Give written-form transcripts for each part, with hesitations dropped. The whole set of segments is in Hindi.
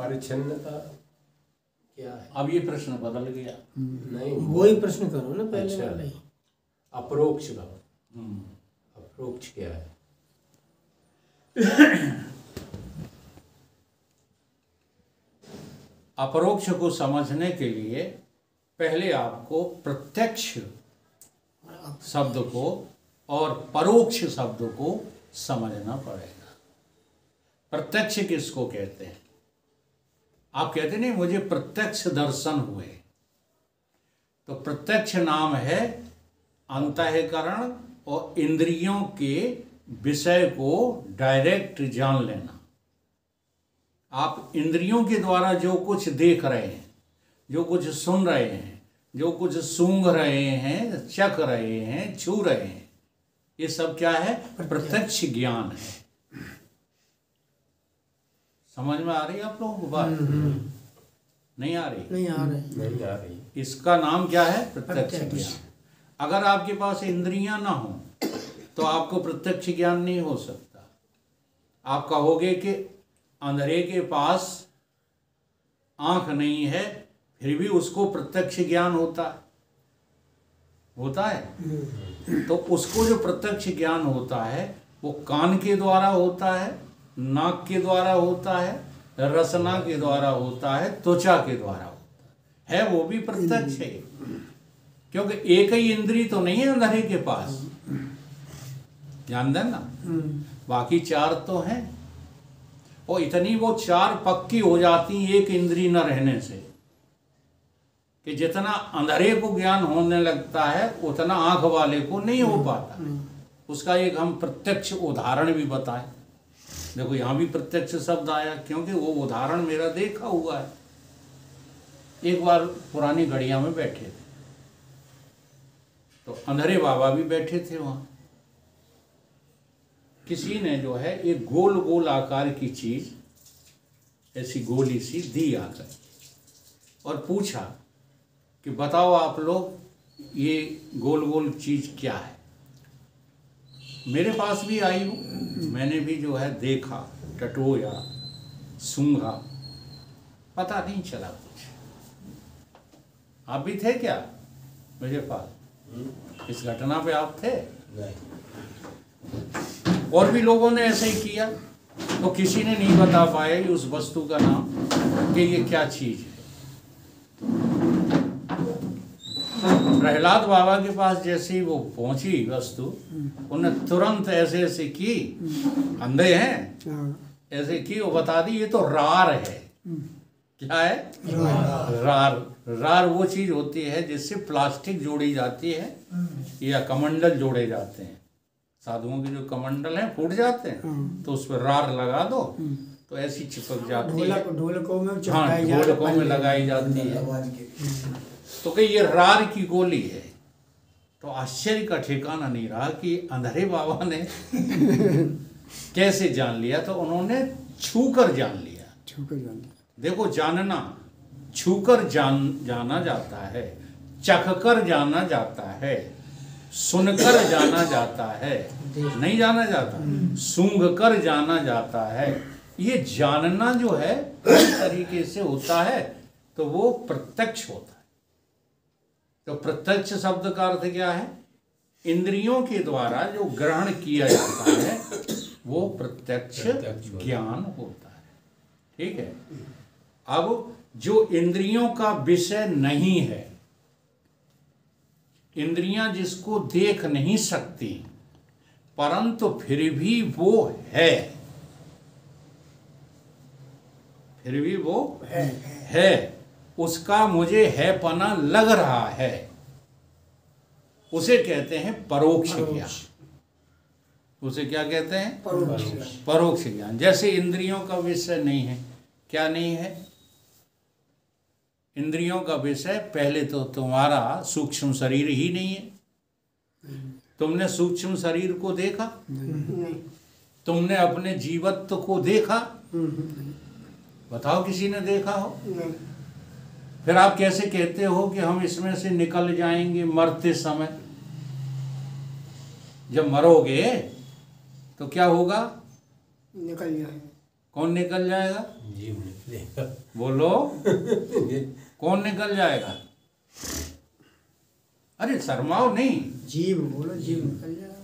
परिच्छिन्नता क्या है? अब ये प्रश्न बदल गया। नहीं, वही प्रश्न करो ना पहले अच्छा। वाला ही। अप्रोक्ष का अप्रोक्ष क्या है? अपरोक्ष को समझने के लिए पहले आपको प्रत्यक्ष शब्द को और परोक्ष शब्द को समझना पड़ेगा। प्रत्यक्ष किसको कहते हैं? आप कहते नहीं मुझे प्रत्यक्ष दर्शन हुए, तो प्रत्यक्ष नाम है अंतःकरण और इंद्रियों के विषय को डायरेक्ट जान लेना। आप इंद्रियों के द्वारा जो कुछ देख रहे हैं, जो कुछ सुन रहे हैं, जो कुछ सूंघ रहे हैं, चख रहे हैं, छू रहे हैं, ये सब क्या है? प्रत्यक्ष ज्ञान है। समझ में आ रही है आप लोगों को बात? नहीं आ रही? नहीं आ रहे। नहीं आ रही। इसका नाम क्या है? प्रत्यक्ष ज्ञान। अगर आपके पास इंद्रियां ना हो तो आपको प्रत्यक्ष ज्ञान नहीं हो सकता। आप कहोगे कि अंधेरे के पास आंख नहीं है फिर भी उसको प्रत्यक्ष ज्ञान होता है। तो उसको जो प्रत्यक्ष ज्ञान होता है वो कान के द्वारा होता है, नाक के द्वारा होता है, रसना के द्वारा होता है, त्वचा के द्वारा होता है। वो भी प्रत्यक्ष है, क्योंकि एक ही इंद्री तो नहीं है अंधेरे के पास, ध्यान देना। बाकी चार तो हैं, और इतनी वो चार पक्की हो जाती एक इंद्री न रहने से कि जितना अंधेरे को ज्ञान होने लगता है उतना आंख वाले को नहीं हो पाता। उसका एक हम प्रत्यक्ष उदाहरण भी बताएं। देखो यहाँ भी प्रत्यक्ष शब्द आया क्योंकि वो उदाहरण मेरा देखा हुआ है। एक बार पुरानी गढ़िया में बैठे थे तो अंधेरे बाबा भी बैठे थे वहाँ। किसी ने जो है एक गोल गोल आकार की चीज ऐसी गोली सी दी आकर और पूछा कि बताओ आप लोग ये गोल गोल चीज क्या है। मेरे पास भी आई हूँ, मैंने भी जो है देखा, टटोया, सूंघा, पता नहीं चला कुछ। आप भी थे क्या मेरे पास? इस घटना पे आप थे? नहीं। और भी लोगों ने ऐसे ही किया तो किसी ने नहीं बता पाया उस वस्तु का नाम कि ये क्या चीज है। प्रहलाद बाबा के पास जैसे ही वो पहुंची वस्तु, उन्हें तुरंत ऐसे ऐसे की, अंधे हैं, ऐसे की, वो बता दी ये तो रार है। क्या है? रार। रार वो चीज होती है जिससे प्लास्टिक जोड़ी जाती है या कमंडल जोड़े जाते हैं। साधुओं के जो कमंडल हैं फूट जाते हैं तो उस पर रार लगा दो तो ऐसी चिपक जाती है। ढोलकों में हाँ, ढोलकों में लगाई जाती है। तो कि ये रार की गोली है। तो आश्चर्य का ठिकाना नहीं रहा कि अंधेरे बाबा ने कैसे जान लिया। तो उन्होंने छूकर जान लिया। देखो, जानना छूकर जाना जाता है, चखकर जाना जाता है, सुनकर जाना जाता है, नहीं जाना जाता, सूंघकर जाना जाता है। ये जानना जो है इस तरीके से होता है तो वो प्रत्यक्ष होता है। तो प्रत्यक्ष शब्द का अर्थ क्या है? इंद्रियों के द्वारा जो ग्रहण किया जाता है वो प्रत्यक्ष ज्ञान होता है। ठीक है। अब जो इंद्रियों का विषय नहीं है, इंद्रियां जिसको देख नहीं सकती परंतु फिर भी वो है, फिर भी वो है, उसका मुझे है पना लग रहा है, उसे कहते हैं परोक्ष ज्ञान। उसे क्या कहते हैं? परोक्ष ज्ञान। जैसे इंद्रियों का विषय नहीं है। क्या नहीं है? इंद्रियों का विषय पहले तो तुम्हारा सूक्ष्म शरीर ही नहीं है। तुमने सूक्ष्म शरीर को देखा? नहीं। तुमने अपने जीवत्व को देखा? बताओ, किसी ने देखा हो? नहीं। फिर आप कैसे कहते हो कि हम इसमें से निकल जाएंगे मरते समय? जब मरोगे तो क्या होगा? निकल जाएंगे। कौन निकल जाएगा? बोलो, कौन निकल जाएगा? अरे शर्माओ नहीं, जीव बोलो, जीव निकल जाएगा।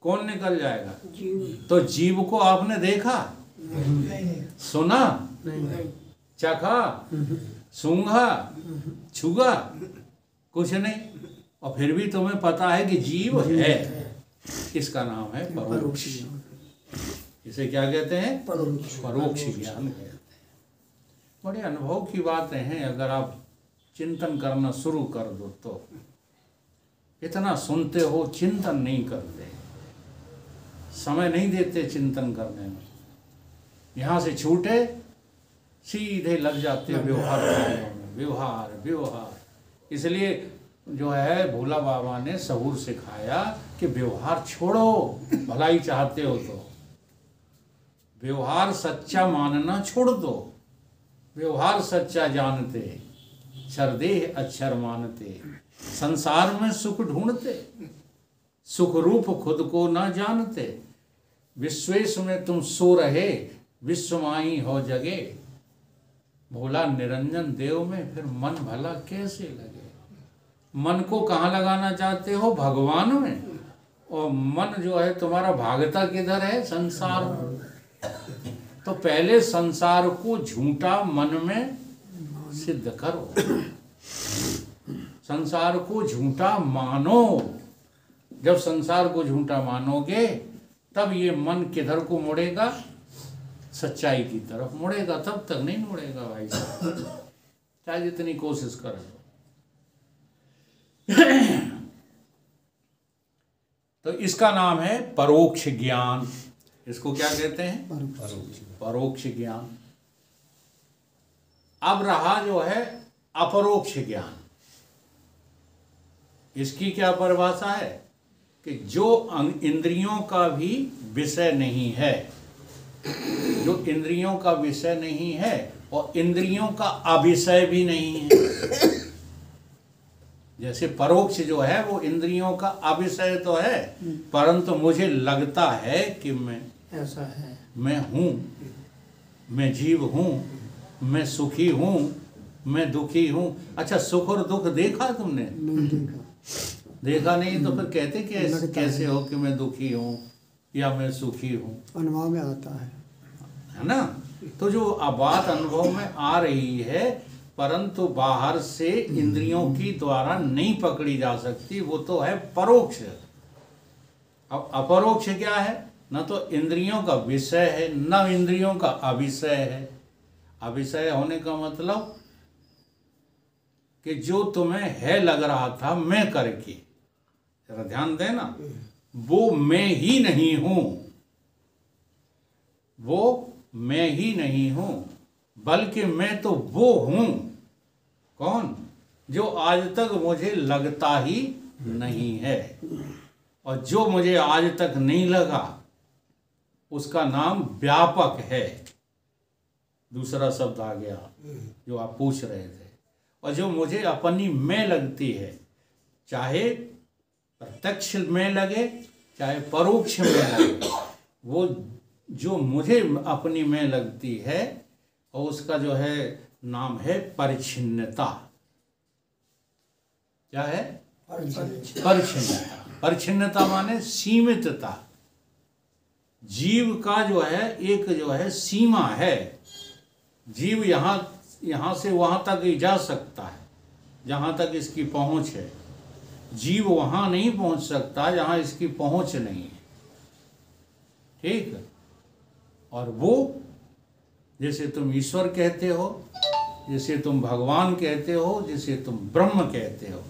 कौन निकल जाएगा? जीव तो जीव को आपने देखा, सुना, नहीं, चखा, सूंघा, छुआ? कुछ नहीं। और फिर भी तुम्हें पता है कि जीव है। इसका नाम है परोक्ष। इसे क्या कहते हैं? परोक्ष ज्ञान कहते हैं। बड़े अनुभव की बातें हैं। अगर आप चिंतन करना शुरू कर दो तो इतना सुनते हो, चिंतन नहीं करते, समय नहीं देते चिंतन करने में। यहाँ से छूटे सीधे लग जाते हैं व्यवहार में, व्यवहार व्यवहार। इसलिए जो है भोला बाबा ने सबूर सिखाया कि व्यवहार छोड़ो, भलाई चाहते हो तो व्यवहार सच्चा मानना छोड़ दो। व्यवहार सच्चा जानते, छरदेह अक्षर मानते, संसार में सुख ढूंढते, सुख रूप खुद को न जानते। विश्वेश में तुम सो रहे, विश्वमाई हो जगे। भोला निरंजन देव में फिर मन भला कैसे लगे? मन को कहाँ लगाना चाहते हो? भगवान में। और मन जो है तुम्हारा भागता किधर है? संसार में। तो पहले संसार को झूठा मन में सिद्ध करो, संसार को झूठा मानो। जब संसार को झूठा मानोगे तब ये मन किधर को मुड़ेगा? सच्चाई की तरफ मुड़ेगा। तब तक नहीं मुड़ेगा भाई साहब, चाहे जितनी कोशिश कर लो। तो इसका नाम है परोक्ष ज्ञान। इसको क्या कहते हैं? परोक्ष ज्ञान। अब रहा जो है अपरोक्ष ज्ञान। इसकी क्या परिभाषा है? कि जो इंद्रियों का भी विषय नहीं है, जो इंद्रियों का विषय नहीं है और इंद्रियों का अविषय भी नहीं है। जैसे परोक्ष जो है वो इंद्रियों का अविषय तो है, परंतु मुझे लगता है कि मैं ऐसा है, मैं हूँ, मैं जीव हूँ, मैं सुखी हूँ, मैं दुखी हूँ। अच्छा, सुख और दुख देखा तुमने? नहीं देखा। देखा नहीं तो फिर कहते कैसे हो कि मैं दुखी हूँ या मैं सुखी हूँ? अनुभव में आता है ना? तो जो बात अनुभव में आ रही है, परंतु बाहर से इंद्रियों की द्वारा नहीं पकड़ी जा सकती, वो तो है परोक्ष। अब अपरोक्ष क्या है? न तो इंद्रियों का विषय है, न इंद्रियों का अविषय है। अविषय होने का मतलब कि जो तुम्हें है लग रहा था मैं करके, जरा ध्यान देना, वो मैं ही नहीं हूं, वो मैं ही नहीं हूं, बल्कि मैं तो वो हूं। कौन? जो आज तक मुझे लगता ही नहीं है। और जो मुझे आज तक नहीं लगा उसका नाम व्यापक है। दूसरा शब्द आ गया जो आप पूछ रहे थे। और जो मुझे अपनी मैं लगती है, चाहे प्रत्यक्ष में लगे चाहे परोक्ष में लगे, वो जो मुझे अपनी में लगती है और उसका जो है नाम है परिच्छिन्नता। क्या है? परिच्छिन्नता। परिच्छिन्नता माने सीमितता। जीव का जो है एक जो है सीमा है। जीव यहाँ से वहाँ तक ही जा सकता है जहाँ तक इसकी पहुँच है। जीव वहाँ नहीं पहुँच सकता जहाँ इसकी पहुँच नहीं है। ठीक है? और वो जैसे तुम ईश्वर कहते हो, जैसे तुम भगवान कहते हो, जैसे तुम ब्रह्म कहते हो,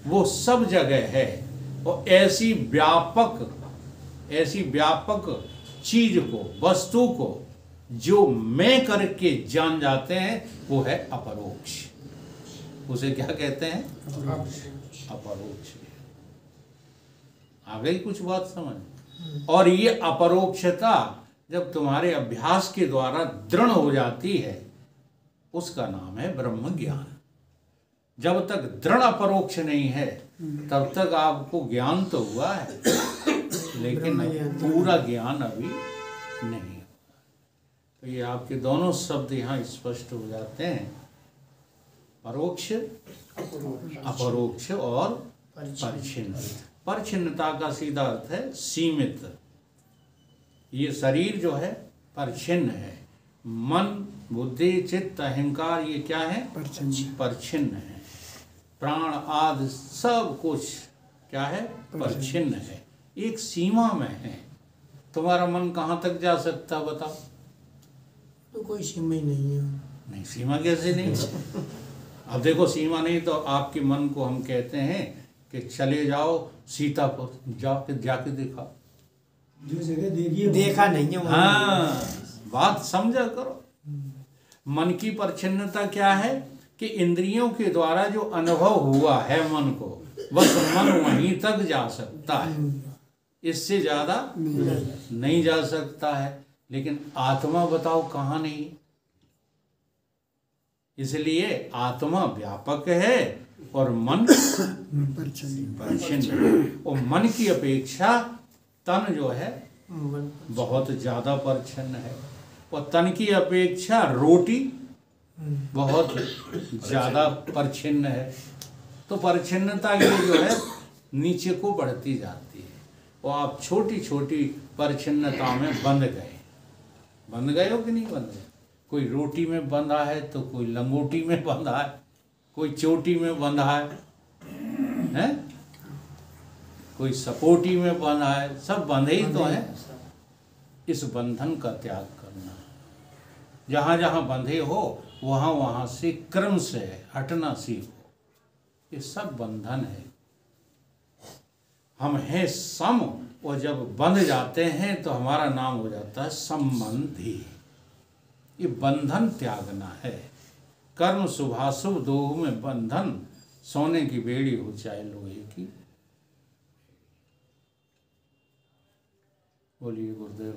वो सब जगह है। और ऐसी व्यापक चीज को, वस्तु को जो मैं करके जान जाते हैं, वो है अपरोक्ष। उसे क्या कहते हैं? अपरोक्ष। आ गई कुछ बात समझ? और ये अपरोक्षता जब तुम्हारे अभ्यास के द्वारा दृढ़ हो जाती है, उसका नाम है ब्रह्म ज्ञान। जब तक दृढ़ अपरोक्ष नहीं है तब तक आपको ज्ञान तो हुआ है, लेकिन पूरा ज्ञान अभी नहीं। तो ये आपके दोनों शब्द यहाँ स्पष्ट हो जाते हैं, परोक्ष, अपरोक्ष और परिच्छिन्न। परिच्छिन्नता का सीधा अर्थ है सीमित। ये शरीर जो है परिच्छिन्न है, मन, बुद्धि, चित्त, अहंकार ये क्या है? परिच्छिन्न है। प्राण आदि सब कुछ क्या है? परिच्छिन्न है, एक सीमा में है। तुम्हारा मन कहाँ तक जा सकता बताओ? तो कोई सीमा ही नहीं है। नहीं, सीमा कैसे नहीं? अब देखो, सीमा नहीं तो आपके मन को हम कहते हैं कि चले जाओ सीतापुर, जाके दिखाओ। जो जगह देखिए देखा नहीं है वहाँ। हाँ, बात समझा करो। मन की परिच्छिन्नता क्या है कि इंद्रियों के द्वारा जो अनुभव हुआ है मन को, बस मन वहीं तक जा सकता है, इससे ज्यादा नहीं जा सकता है। लेकिन आत्मा बताओ कहाँ नहीं? इसलिए आत्मा व्यापक है और मन परिच्छिन्न है। और मन की अपेक्षा तन जो है बहुत ज्यादा परिच्छिन्न है, और तन की अपेक्षा रोटी बहुत ज्यादा परिच्छिन्न है। तो परिच्छिन्नता ये जो है नीचे को बढ़ती जाती है, और आप छोटी छोटी परिच्छिन्नता में बंध गए हो कि नहीं बंध गए? कोई रोटी में बंधा है तो कोई लंगोटी में बंधा है, कोई चोटी में बंधा है, कोई सपोटी में बंधा है, सब बंधे ही तो हैं। इस बंधन का त्याग करना, जहाँ जहाँ बंधे हो वहाँ वहाँ से क्रम से हटना सीखो। ये सब बंधन है। हम हैं सम, और जब बंध जाते हैं तो हमारा नाम हो जाता है संबंधी। ये बंधन त्यागना है। कर्म शुभाशुभ दोह में बंधन, सोने की बेड़ी हो चाहे लोहे की। बोलिए गुरुदेव।